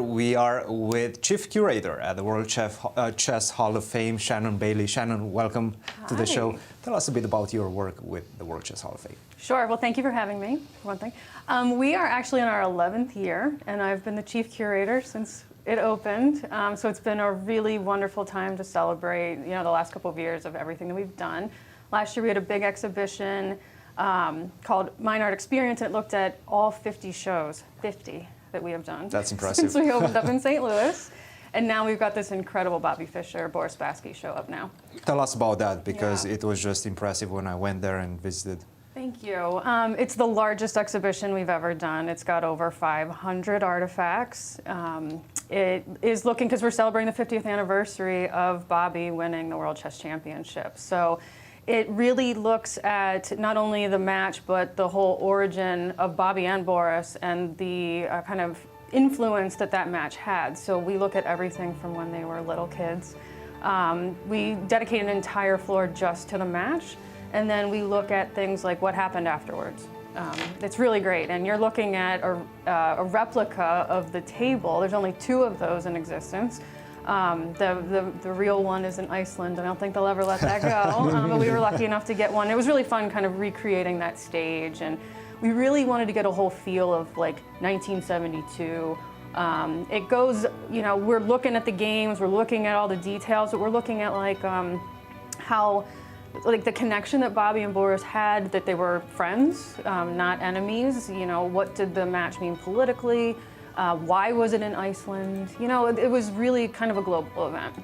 We are with Chief Curator at the World Chess Hall of Fame, Shannon Bailey. Shannon, welcome to the show. Tell us a bit about your work with the World Chess Hall of Fame. Sure. Well, thank you for having me, for one thing. We are actually in our 11th year, and I've been the Chief Curator since it opened. So it's been a really wonderful time to celebrate, the last couple of years of everything that we've done. Last year we had a big exhibition called Mine Art Experience, and it looked at all 50 shows, 50 that we have done. That's impressive. Since we opened up in St. Louis. And now we've got this incredible Bobby Fischer-Spassky show up now. Tell us about that, because it was just impressive when I went there and visited. Thank you. It's the largest exhibition we've ever done. It's got over 500 artifacts. It is looking, because we're celebrating the 50th anniversary of Bobby winning the World Chess Championship. So it really looks at not only the match, but the whole origin of Bobby and Boris and the kind of influence that that match had. So we look at everything from when they were little kids. We dedicate an entire floor just to the match, and then we look at things like what happened afterwards. It's really great, and you're looking at a replica of the table. There's only 2 of those in existence. The real one is in Iceland, and I don't think they'll ever let that go. But we were lucky enough to get one. It was really fun kind of recreating that stage, and we really wanted to get a whole feel of like 1972. It goes, we're looking at the games, we're looking at all the details, but we're looking at like how, like the connection that Bobby and Boris had, that they were friends, not enemies. What did the match mean politically? Why was it in Iceland? It was really kind of a global event.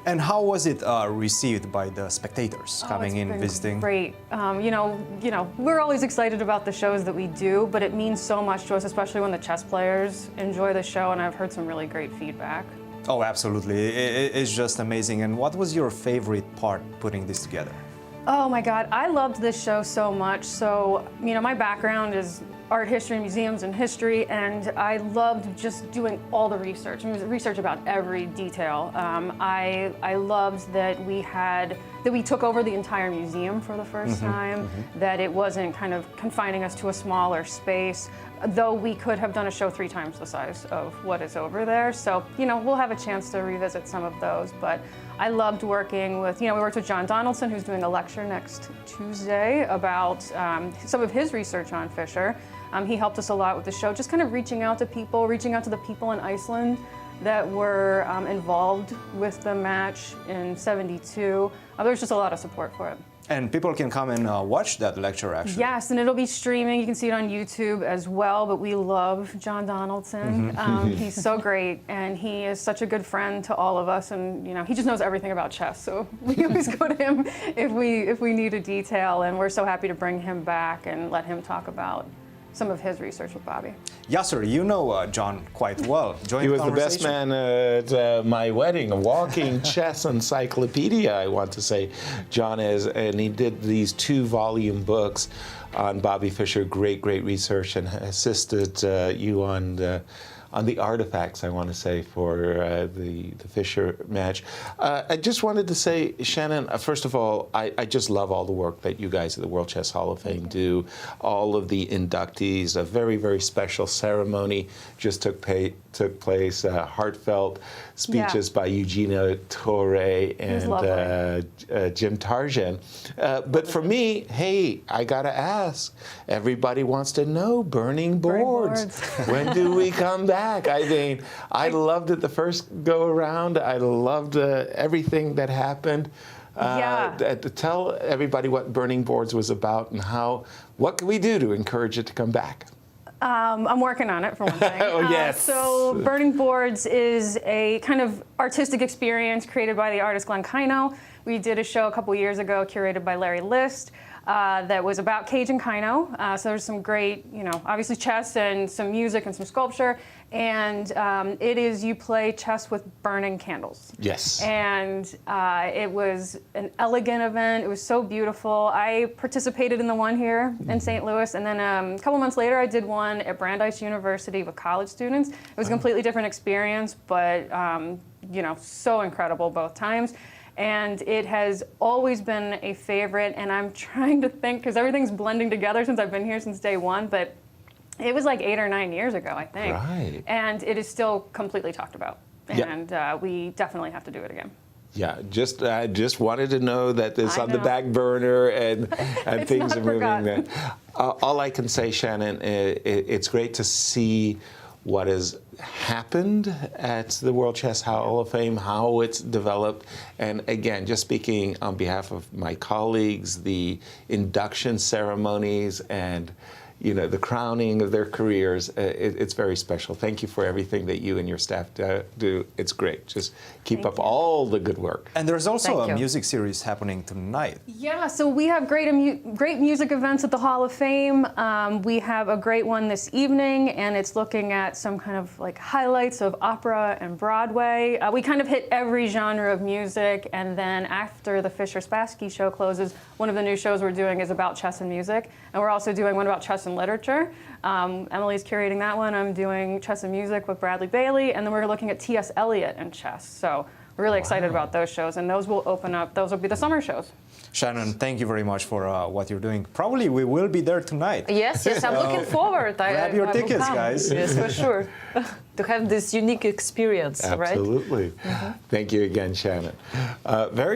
And how was it received by the spectators coming in, visiting? Great. We're always excited about the shows that we do, but it means so much to us, especially when the chess players enjoy the show, and I've heard some really great feedback. Oh, absolutely. It's just amazing. And what was your favorite part putting this together? Oh my God, I loved this show so much. So, my background is art history, museums, and history, and I loved just doing all the research. Research about every detail. I loved that we took over the entire museum for the first time, that it wasn't kind of confining us to a smaller space, though we could have done a show 3 times the size of what is over there. So, we'll have a chance to revisit some of those, but I loved working with, we worked with John Donaldson, who's doing a lecture next Tuesday about some of his research on Fischer. He helped us a lot with the show, just kind of reaching out to the people in Iceland that were involved with the match in '72. There was just a lot of support for it. And people can come and watch that lecture, actually. Yes, and it'll be streaming. You can see it on YouTube as well, but we love John Donaldson. He's so great, and he is such a good friend to all of us, and he just knows everything about chess, so we always go to him if we need a detail, and we're so happy to bring him back and let him talk about some of his research with Bobby. Yasser, you know John quite well. He was the best man at my wedding, a walking chess encyclopedia, I want to say. John is, and he did these 2-volume books on Bobby Fischer, great research, and assisted you on the artifacts, I want to say, for the Fischer match. I just wanted to say, Shannon, first of all, I just love all the work that you guys at the World Chess Hall of Fame do. All of the inductees, a very special ceremony just took place, heartfelt speeches by Eugenia Torre and Jim Tarjan. But for me, hey, I gotta ask, everybody wants to know burning boards. When do we come back? I mean, I loved it the first go around. I loved everything that happened. Tell everybody what Burning Boards was about and what can we do to encourage it to come back? I'm working on it, for one thing. Oh, yes. So Burning Boards is a kind of artistic experience created by the artist Glenn Kino. We did a show a couple years ago curated by Larry List that was about Cage and Kino. So there's some great, obviously chess and some music and some sculpture. And it is, you play chess with burning candles. Yes. And it was an elegant event. It was so beautiful. I participated in the one here in St. Louis, and then a couple months later I did one at Brandeis University with college students. It was a completely different experience, but so incredible both times. And it has always been a favorite, and I'm trying to think, because everything's blending together since I've been here since day one, but It was like 8 or 9 years ago, I think. Right. And it is still completely talked about. Yeah. And we definitely have to do it again. Yeah, I just wanted to know that it's I on the know. back burner and It's things not are moving. forgotten. All I can say, Shannon, it's great to see what has happened at the World Chess Hall of Fame, how it's developed. And again, just speaking on behalf of my colleagues, the induction ceremonies and the crowning of their careers, it's very special. Thank you for everything that you and your staff do. It's great. Just keep up all the good work. And there's also Thank a you. music series happening tonight. Yeah, so we have great music events at the Hall of Fame. We have a great one this evening, and it's looking at some kind of like highlights of opera and Broadway. We kind of hit every genre of music, and then after the Fischer-Spassky show closes, one of the new shows we're doing is about chess and music, and we're also doing one about chess and literature. Emily's curating that one. I'm doing chess and music with Bradley Bailey, and then we're looking at T.S. Eliot and chess. So we're really excited about those shows, and those will open up. Those will be the summer shows. Shannon, thank you very much for what you're doing. Probably we will be there tonight. Yes, I'm looking forward. Grab your I will tickets, come. guys. Yes, for sure. To have this unique experience, right? Absolutely. Thank you again, Shannon. Very